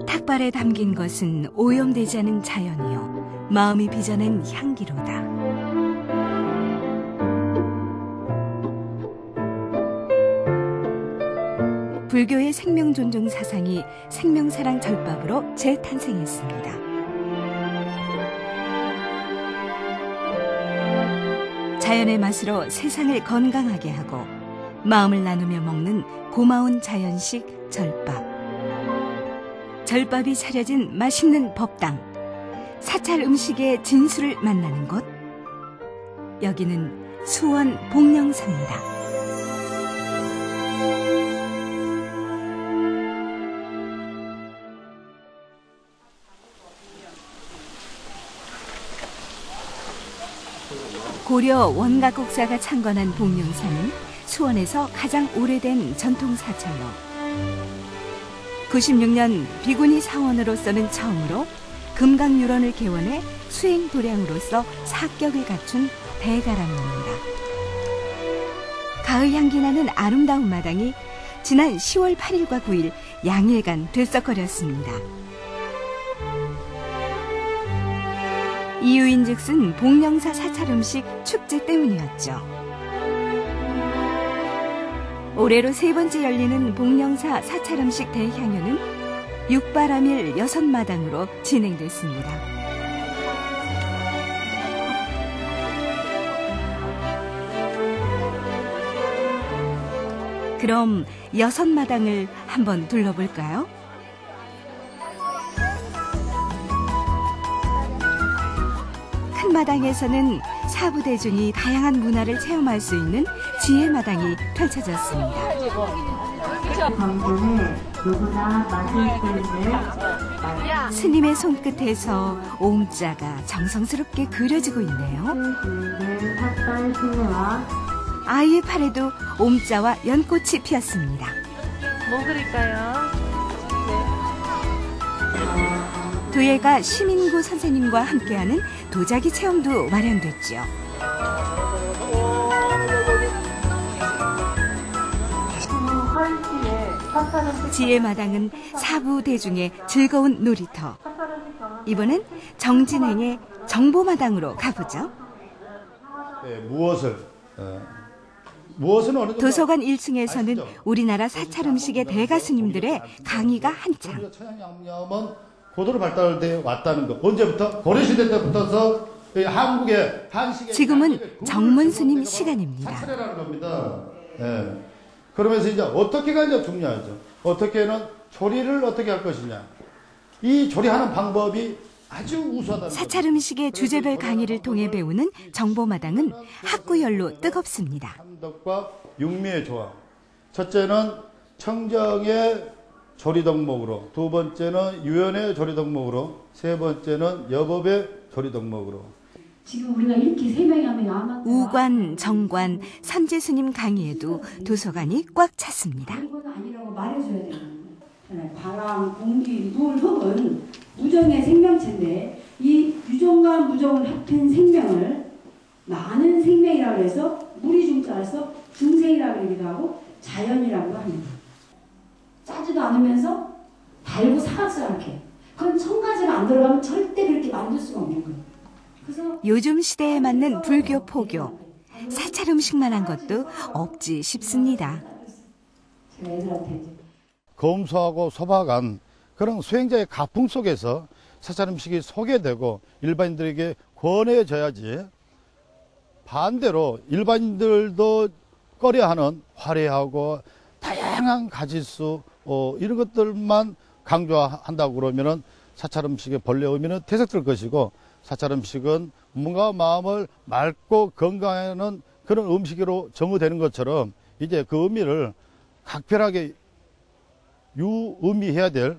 탁발에 담긴 것은 오염되지 않은 자연이요 마음이 빚어낸 향기로다. 불교의 생명존중 사상이 생명사랑 절밥으로 재탄생했습니다. 자연의 맛으로 세상을 건강하게 하고 마음을 나누며 먹는 고마운 자연식 절밥. 절밥이 차려진 맛있는 법당. 사찰 음식의 진수를 만나는 곳. 여기는 수원 복령사입니다. 고려 원가국사가 창건한 복령사는 수원에서 가장 오래된 전통 사찰로 96년 비구니 사원으로서는 처음으로 금강유런을 개원해 수행도량으로서 사격을 갖춘 대가람입니다. 가을 향기 나는 아름다운 마당이 지난 10월 8일과 9일 양일간 들썩거렸습니다. 이유인즉슨 복령사 사찰 음식 축제 때문이었죠. 올해로 3번째 열리는 복령사 사찰 음식 대향연은 육바람일 6마당으로 진행됐습니다. 그럼 6마당을 한번 둘러볼까요? 큰 마당에서는 사부대중이 다양한 문화를 체험할 수 있는 지혜마당이 펼쳐졌습니다. 스님의 손끝에서 옴자가 정성스럽게 그려지고 있네요. 아이의 팔에도 옴자와 연꽃이 피었습니다. 뭐 그릴까요? 도예가 시민구 선생님과 함께하는 도자기 체험도 마련됐죠. 지혜마당은 사부대중의 즐거운 놀이터. 이번엔 정진행의 정보마당으로 가보죠. 네, 무엇은 어느 정도 도서관 1층에서는 우리나라 사찰 음식의 대가스님들의 강의가 한창. 천연양념은 고도로 발달되어 왔다는 것. 언제부터? 고려시대 때부터서 한국의 한식의 지금은 정문스님 시간입니다. 사찰이라는 겁니다. 네. 그러면서 이제 어떻게가 이제 중요하죠. 어떻게는 조리를 어떻게 할 것이냐. 이 조리하는 방법이 아주 우수하다. 사찰 음식의 주제별 강의를 통해 배우는 정보마당은 학구열로 뜨겁습니다. 삼덕과 육미의 조화. 첫째는 청정의 조리 덕목으로, 두 번째는 유연의 조리 덕목으로, 세 번째는 여법의 조리 덕목으로. 지금 우리가 이렇게 3명이 하면 우관, 정관, 선제스님 강의에도 도서관이 꽉 찼습니다. 이건 아니라고 말해줘야 되는 거예요. 바람, 공기, 물, 흙은 무정의 생명체인데 이 유정과 무정을 합한 생명을 많은 생명이라고 해서 물이 중자라서 중생이라고 그러기도 하고 자연이라고 합니다. 짜지도 않으면서 달고 사하지 않게. 그건 첨가제가 안 들어가면 절대 그렇게 만들 수가 없는 거예요. 그래서 요즘 시대에 맞는 불교 포교. 사찰 음식만 한 것도 없지 싶습니다. 제가 애들한테 검소하고 소박한 그런 수행자의 가풍 속에서 사찰 음식이 소개되고 일반인들에게 권해져야지, 반대로 일반인들도 꺼려하는 화려하고 다양한 가짓수 이런 것들만 강조한다고 그러면은 사찰 음식의 본래 의미는 퇴색될 것이고, 사찰 음식은 뭔가 마음을 맑고 건강하는 그런 음식으로 정의되는 것처럼 이제 그 의미를 각별하게 유의미해야 될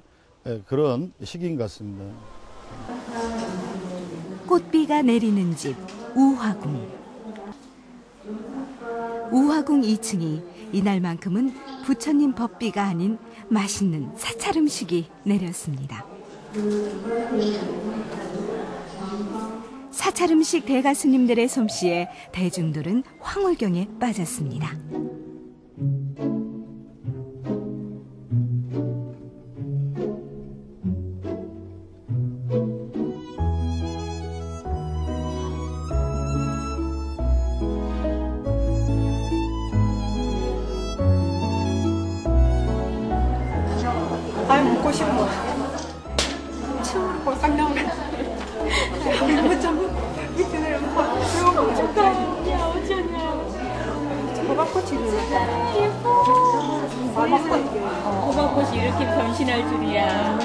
그런 시기인 것 같습니다. 꽃비가 내리는 집 우화궁. 우화궁 2층이 이날만큼은 부처님 법비가 아닌 맛있는 사찰 음식이 내렸습니다. 사찰 음식 대가스님들의 솜씨에 대중들은 황홀경에 빠졌습니다. 춤으로 벌떡 나오네. 이거 좀 밑에 내려놓고 배고파 죽다. 야 어쩌냐. 호박꽃이 예뻐. 호박꽃이 이렇게 변신할 줄이야.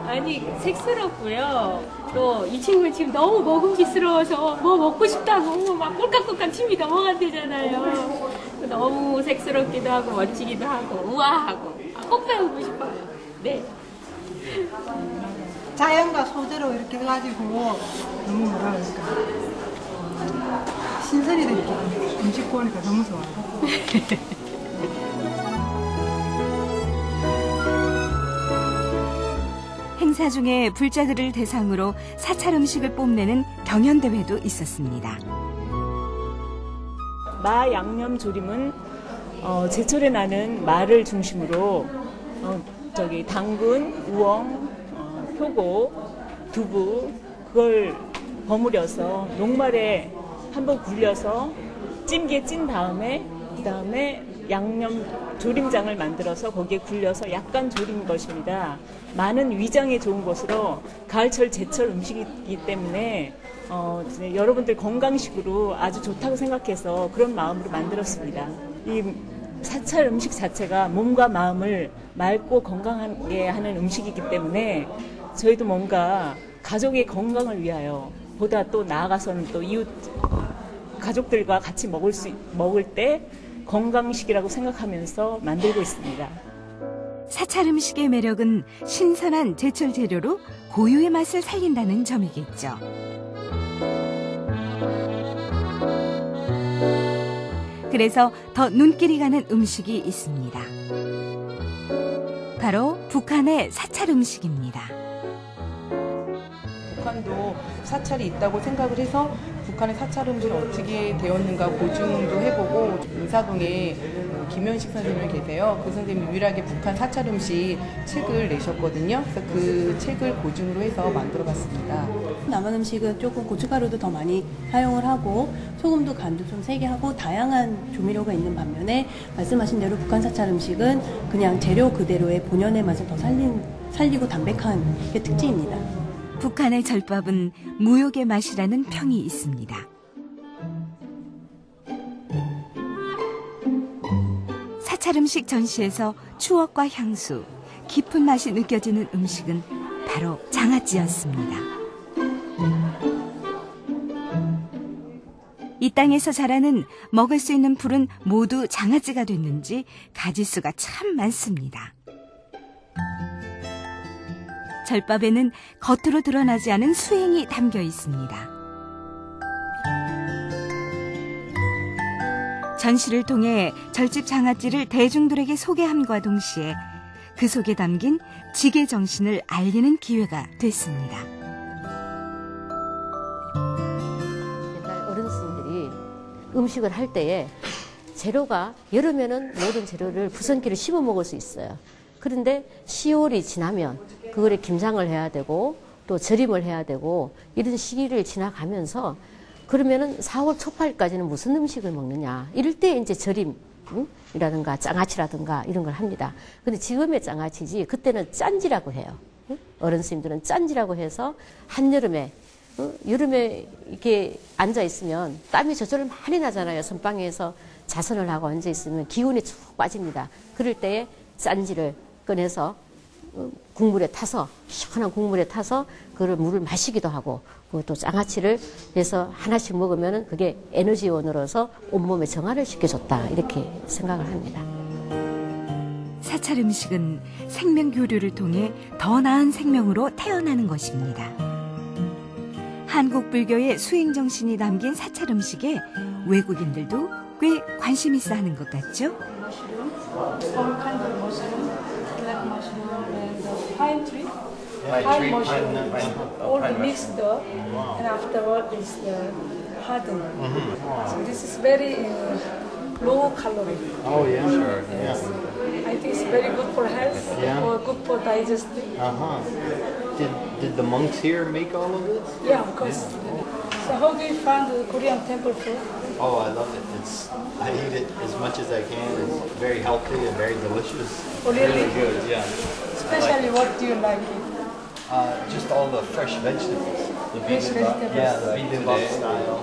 아니 색스럽고요. 또 이 친구는 지금 너무 먹음직스러워서 뭐 먹고 싶다고 막 꼴깍꼴깍 침이 넘어간대잖아요. 너무 색스럽기도 하고 멋지기도 하고 우아하고 꼭 배우고 싶어요. 네. 자연과 소재로 이렇게 해가지고 너무 뭐라 그럴까 신선이 되니까 음식 보니까 너무 좋아요. 행사 중에 불자들을 대상으로 사찰 음식을 뽐내는 경연대회도 있었습니다. 마 양념 조림은 제철에 나는 마를 중심으로 당근, 우엉, 표고, 두부 그걸 버무려서 녹말에 한번 굴려서 찜기에 찐 다음에 그다음에 양념 조림장을 만들어서 거기에 굴려서 약간 조린 것입니다. 마는 위장에 좋은 것으로 가을철 제철 음식이기 때문에 여러분들 건강식으로 아주 좋다고 생각해서 그런 마음으로 만들었습니다. 이 사찰 음식 자체가 몸과 마음을 맑고 건강하게 하는 음식이기 때문에 저희도 뭔가 가족의 건강을 위하여 보다 또 나아가서는 또 이웃 가족들과 같이 먹을 때 건강식이라고 생각하면서 만들고 있습니다. 사찰 음식의 매력은 신선한 제철 재료로 고유의 맛을 살린다는 점이겠죠. 그래서 더 눈길이 가는 음식이 있습니다. 바로 북한의 사찰 음식입니다. 북한도 사찰이 있다고 생각을 해서 북한의 사찰 음식이 어떻게 되었는가 고증도 해보고 인사동에 김현식 선생님이 계세요. 그 선생님이 유일하게 북한 사찰 음식 책을 내셨거든요. 그래서 그 책을 고증으로 해서 만들어봤습니다. 남한 음식은 조금 고춧가루도 더 많이 사용을 하고 소금도 간도 좀 세게 하고 다양한 조미료가 있는 반면에 말씀하신 대로 북한 사찰 음식은 그냥 재료 그대로의 본연의 맛을 더 살리고 담백한 게 특징입니다. 북한의 절밥은 무역의 맛이라는 평이 있습니다. 사찰 음식 전시에서 추억과 향수, 깊은 맛이 느껴지는 음식은 바로 장아찌였습니다. 이 땅에서 자라는 먹을 수 있는 풀은 모두 장아찌가 됐는지 가지수가 참 많습니다. 절밥에는 겉으로 드러나지 않은 수행이 담겨 있습니다. 전시를 통해 절집 장아찌를 대중들에게 소개함과 동시에 그 속에 담긴 지계 정신을 알리는 기회가 됐습니다. 옛날 어른스님들이 음식을 할 때에 재료가 여름에는 모든 재료를 부선기를 씹어 먹을 수 있어요. 그런데 10월이 지나면 그거를 김장을 해야 되고 또 절임을 해야 되고 이런 시기를 지나가면서 그러면은 4월 초팔까지는 무슨 음식을 먹느냐 이럴 때 이제 절임이라든가 장아찌라든가 이런 걸 합니다. 근데 지금의 장아찌지 그때는 짠지라고 해요. 어른 스님들은 짠지라고 해서 한여름에 여름에 이렇게 앉아 있으면 땀이 저절로 많이 나잖아요. 선방에서 자선을 하고 앉아 있으면 기운이 쭉 빠집니다. 그럴 때에 짠지를 꺼내서 국물에 타서 시원한 국물에 타서 그걸 물을 마시기도 하고 또 장아찌를 해서 하나씩 먹으면 그게 에너지원으로서 온몸에 정화를 시켜줬다 이렇게 생각을 합니다. 사찰 음식은 생명 교류를 통해 더 나은 생명으로 태어나는 것입니다. 한국 불교의 수행 정신이 담긴 사찰 음식에 외국인들도 꽤 관심 있어 하는 것 같죠? Pine tree, pine mushroom, all mixed up, and afterward is hardened. So this is very low calorie. Oh yeah, sure. Yes. I think it's very good for health, or good for digestion. Did the monks here make all of this? Yeah, of course. So how do you find the Korean temple food? Oh, I love it. I eat it as much as I can. It's very healthy and very delicious. Oh, really? Really good, yeah. Especially what do you like it? Just all the fresh vegetables. The Fresh vegetables. Yeah, the bibimbap style.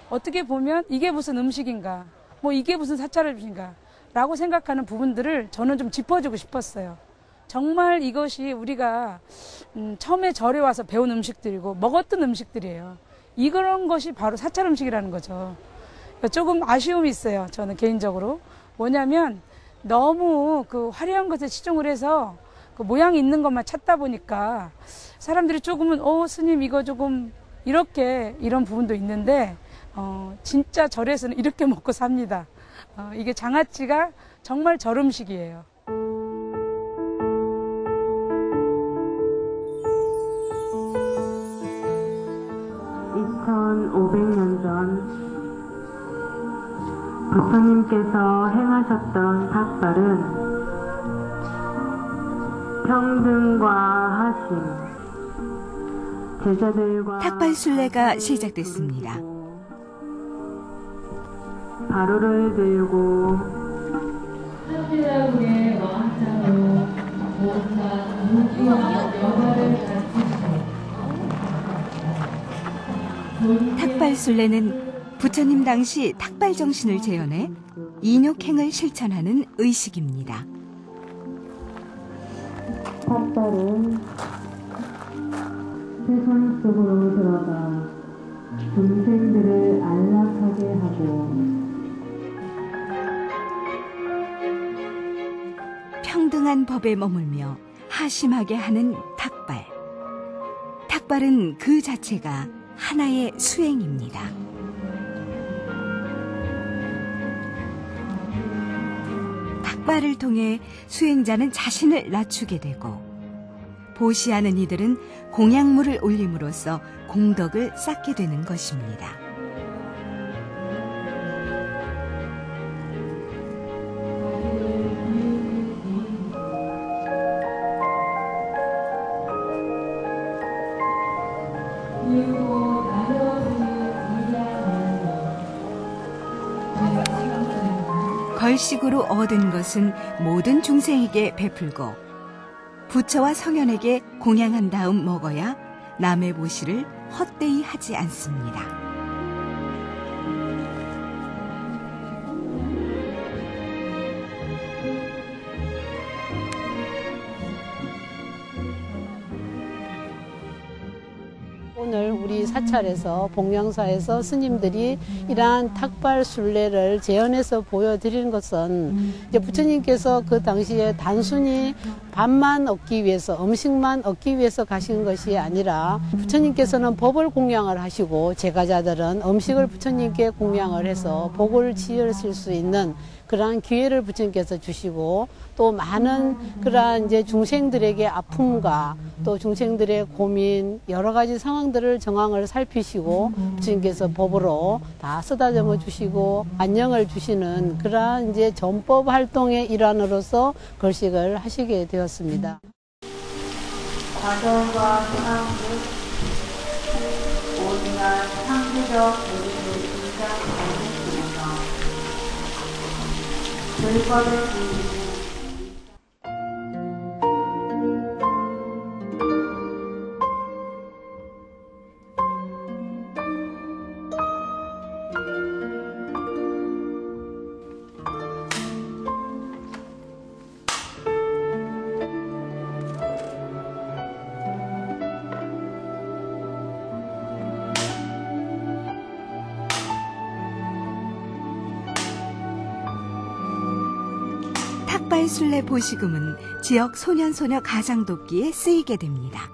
어떻게 보면 이게 무슨 음식인가, 뭐 이게 무슨 사찰음식인가 라고 생각하는 부분들을 저는 좀 짚어주고 싶었어요. 정말 이것이 우리가 처음에 절에 와서 배운 음식들이고 먹었던 음식들이에요. 이런 것이 바로 사찰 음식이라는 거죠. 조금 아쉬움이 있어요. 저는 개인적으로. 뭐냐면 너무 그 화려한 것에 치중을 해서 그 모양이 있는 것만 찾다 보니까 사람들이 조금은 스님 이거 조금 이렇게 이런 부분도 있는데 진짜 절에서는 이렇게 먹고 삽니다. 이게 장아찌가 정말 절 음식이에요. 2500년 전 부처님께서 행하셨던 탁발은 평등과 하심, 제자들과 탁발 순례가 시작됐습니다. 바로를 들고 한지라국의 왕자로 온갖 무기와 여가를 탁발 순례는 부처님 당시 탁발 정신을 재현해 인욕행을 실천하는 의식입니다. 탁발은 세상 속으로 들어가 중생들을 안락하게 하고 평등한 법에 머물며 하심하게 하는 탁발. 탁발은 그 자체가 하나의 수행입니다. 탁발을 통해 수행자는 자신을 낮추게 되고 보시하는 이들은 공양물을 올림으로써 공덕을 쌓게 되는 것입니다. 걸식으로 얻은 것은 모든 중생에게 베풀고 부처와 성현에게 공양한 다음 먹어야 남의 보시를 헛되이 하지 않습니다. 오늘 우리 사찰에서 복령사에서 스님들이 이러한 탁발 순례를 재현해서 보여드리는 것은 이제 부처님께서 그 당시에 단순히 밥만 얻기 위해서 음식만 얻기 위해서 가신 것이 아니라 부처님께서는 법을 공양을 하시고 제가자들은 음식을 부처님께 공양을 해서 복을 지으실 수 있는 그러한 기회를 부처님께서 주시고 또 많은 그러한 이제 중생들에게 아픔과 또 중생들의 고민 여러 가지 상황들을 정황을 살피시고 부처님께서 법으로 다 쓰다듬어 주시고 안녕을 주시는 그러한 이제 전법 활동의 일환으로서 걸식을 하시게 되었습니다. 과정과 상황들 온갖 상대적 우리를 인정하였습니다. 결과를 탁발 순례 보시금은 지역 소년소녀 가장 돕기에 쓰이게 됩니다.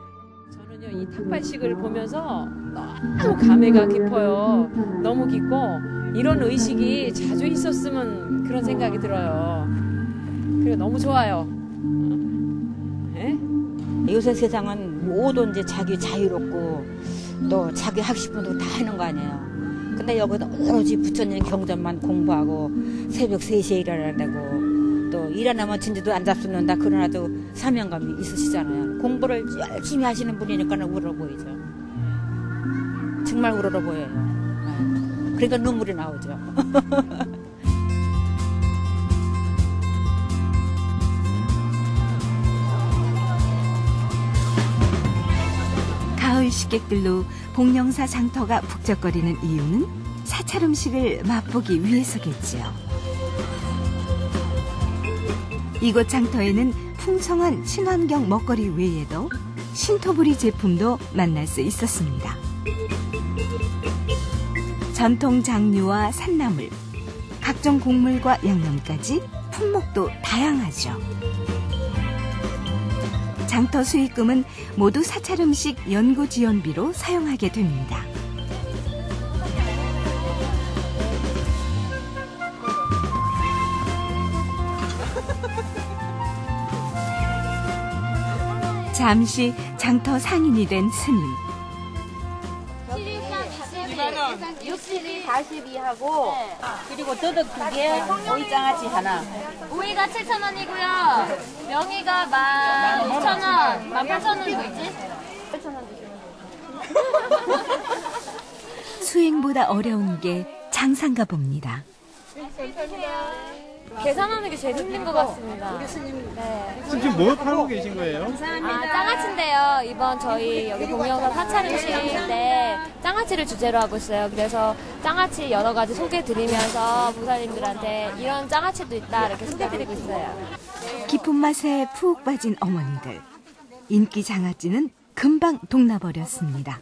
저는요, 이 탁발식을 보면서 너무 감회가 깊어요. 너무 깊고 이런 의식이 자주 있었으면 그런 생각이 들어요. 그리고 너무 좋아요. 네? 요새 세상은 모두 이제 자기 자유롭고 또 자기 하고 싶은 대로 다 하는 거 아니에요. 근데 여기도 오로지 부처님 경전만 공부하고 새벽 3시에 일어나고 또 일 하나만 진지도 안 잡수는다 그러나도 사명감이 있으시잖아요. 공부를 열심히 하시는 분이니까 우러러 보이죠. 정말 우러러 보여요. 그러니까 눈물이 나오죠. 가을 식객들로 복령사 장터가 북적거리는 이유는 사찰 음식을 맛보기 위해서겠지요. 이곳 장터에는 풍성한 친환경 먹거리 외에도 신토부리 제품도 만날 수 있었습니다. 전통 장류와 산나물, 각종 곡물과 양념까지 품목도 다양하죠. 장터 수익금은 모두 사찰 음식 연구 지원비로 사용하게 됩니다. 잠시 장터 상인이 된 스님. 62, 42하고 그리고 더덕 2개, 오이장아찌 하나. 오이가 7,000원이고요. 명이가 16,000원, 18,000원도 있지? 8,000원 수행보다 어려운 게 장사인가 봅니다. 계산하는 게 제일 힘든 것 같습니다. 네. 지금 뭐 팔고 계신 거예요? 장아찌인데요. 이번 저희 여기 복령사 사찰 음식인데 장아찌를 주제로 하고 있어요. 그래서 장아찌 여러 가지 소개드리면서 부사님들한테 이런 장아찌도 있다 이렇게 소개드리고 있어요. 깊은 맛에 푹 빠진 어머니들. 인기 장아찌는 금방 동나버렸습니다.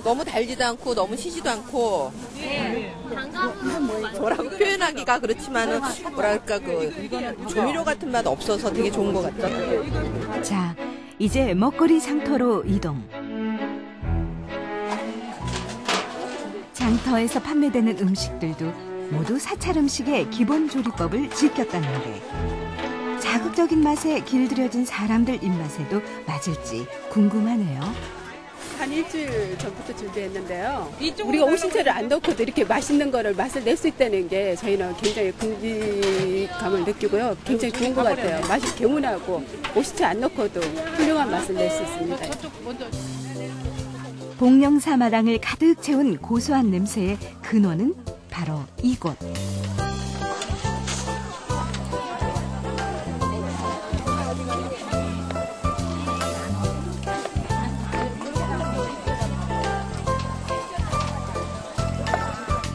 너무 달지도 않고 너무 시지도 않고 뭐라고 표현하기가 그렇지만은 뭐랄까 그 조미료 같은 맛 없어서 되게 좋은 것 같아요. 자, 이제 먹거리 장터로 이동. 장터에서 판매되는 음식들도 모두 사찰 음식의 기본 조리법을 지켰다는데 자극적인 맛에 길들여진 사람들 입맛에도 맞을지 궁금하네요. 한 일주일 전부터 준비했는데요. 우리가 오신채를 안 넣고도 이렇게 맛있는 거를 맛을 낼 수 있다는 게 저희는 굉장히 긍지감을 느끼고요. 굉장히 좋은 것 같아요. 맛이 개운하고 오신채 안 넣고도 훌륭한 맛을 낼 수 있습니다. 복령사 마당을 가득 채운 고소한 냄새의 근원은 바로 이곳.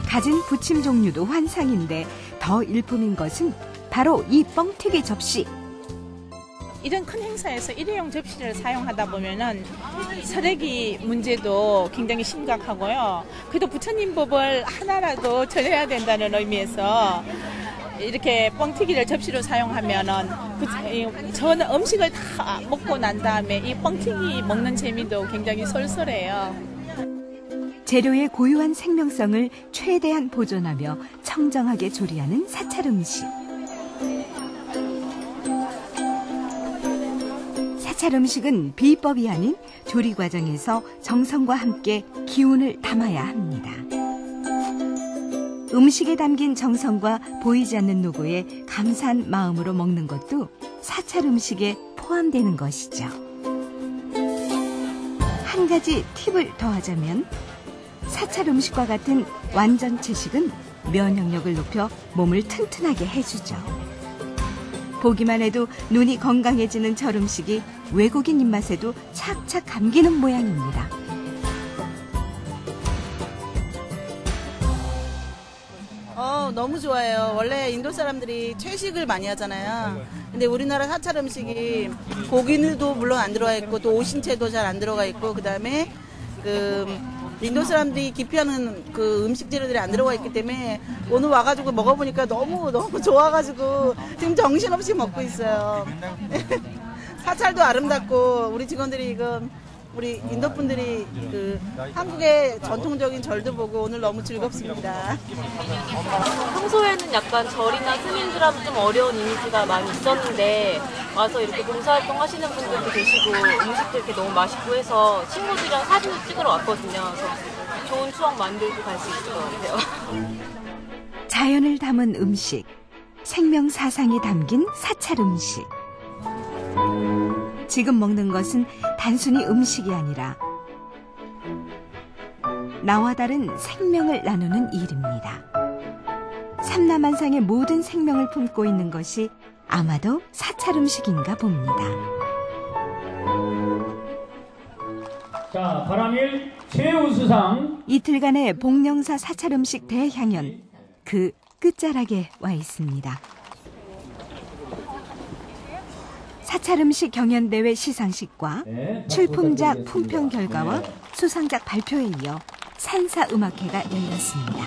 가진 부침 종류도 환상인데 더 일품인 것은 바로 이 뻥튀기 접시. 이런 큰 행사에서 일회용 접시를 사용하다 보면은 쓰레기 문제도 굉장히 심각하고요. 그래도 부처님 법을 하나라도 전해야 된다는 의미에서 이렇게 뻥튀기를 접시로 사용하면은 저는 음식을 다 먹고 난 다음에 이 뻥튀기 먹는 재미도 굉장히 쏠쏠해요. 재료의 고유한 생명성을 최대한 보존하며 청정하게 조리하는 사찰 음식. 사찰 음식은 비법이 아닌 조리 과정에서 정성과 함께 기운을 담아야 합니다. 음식에 담긴 정성과 보이지 않는 노고에 감사한 마음으로 먹는 것도 사찰 음식에 포함되는 것이죠. 한 가지 팁을 더하자면 사찰 음식과 같은 완전체식은 면역력을 높여 몸을 튼튼하게 해주죠. 보기만 해도 눈이 건강해지는 절음식이 외국인 입맛에도 착착 감기는 모양입니다. 너무 좋아요. 원래 인도 사람들이 채식을 많이 하잖아요. 근데 우리나라 사찰 음식이 고기도 물론 안 들어가 있고 또 오신채도 잘 안 들어가 있고 그다음에 인도 사람들이 기피하는 그 음식 재료들이 안 들어가 있기 때문에 오늘 와가지고 먹어보니까 너무 좋아가지고 지금 정신없이 먹고 있어요. 사찰도 아름답고 우리 직원들이 우리 인도 분들이 한국의 전통적인 절도 보고 오늘 너무 즐겁습니다. 평소에는 약간 절이나 스님들하고 좀 어려운 이미지가 많이 있었는데 와서 이렇게 봉사활동 하시는 분들도 계시고 음식도 이렇게 너무 맛있고 해서 친구들이랑 사진을 찍으러 왔거든요. 그래서 좋은 추억 만들고 갈 수 있을 것 같아요. 자연을 담은 음식, 생명 사상이 담긴 사찰 음식. 지금 먹는 것은 단순히 음식이 아니라 나와 다른 생명을 나누는 일입니다. 삼라만상의 모든 생명을 품고 있는 것이 아마도 사찰 음식인가 봅니다. 자, 바람일 최우수상. 이틀간의 복령사 사찰 음식 대향연, 그 끝자락에 와 있습니다. 사찰 음식 경연대회 시상식과 출품작 품평 결과와 수상작 발표에 이어 산사음악회가 열렸습니다.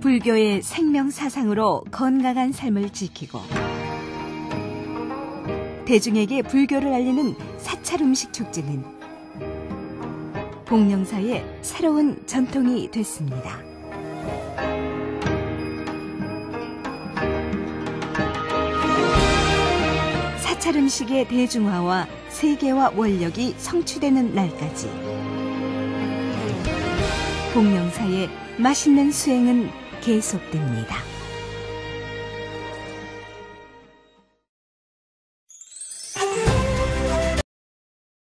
불교의 생명 사상으로 건강한 삶을 지키고 대중에게 불교를 알리는 사찰 음식 축제는 복령사의 새로운 전통이 됐습니다. 사찰 음식의 대중화와 세계화 원력이 성취되는 날까지 복령사의 맛있는 수행은 계속됩니다.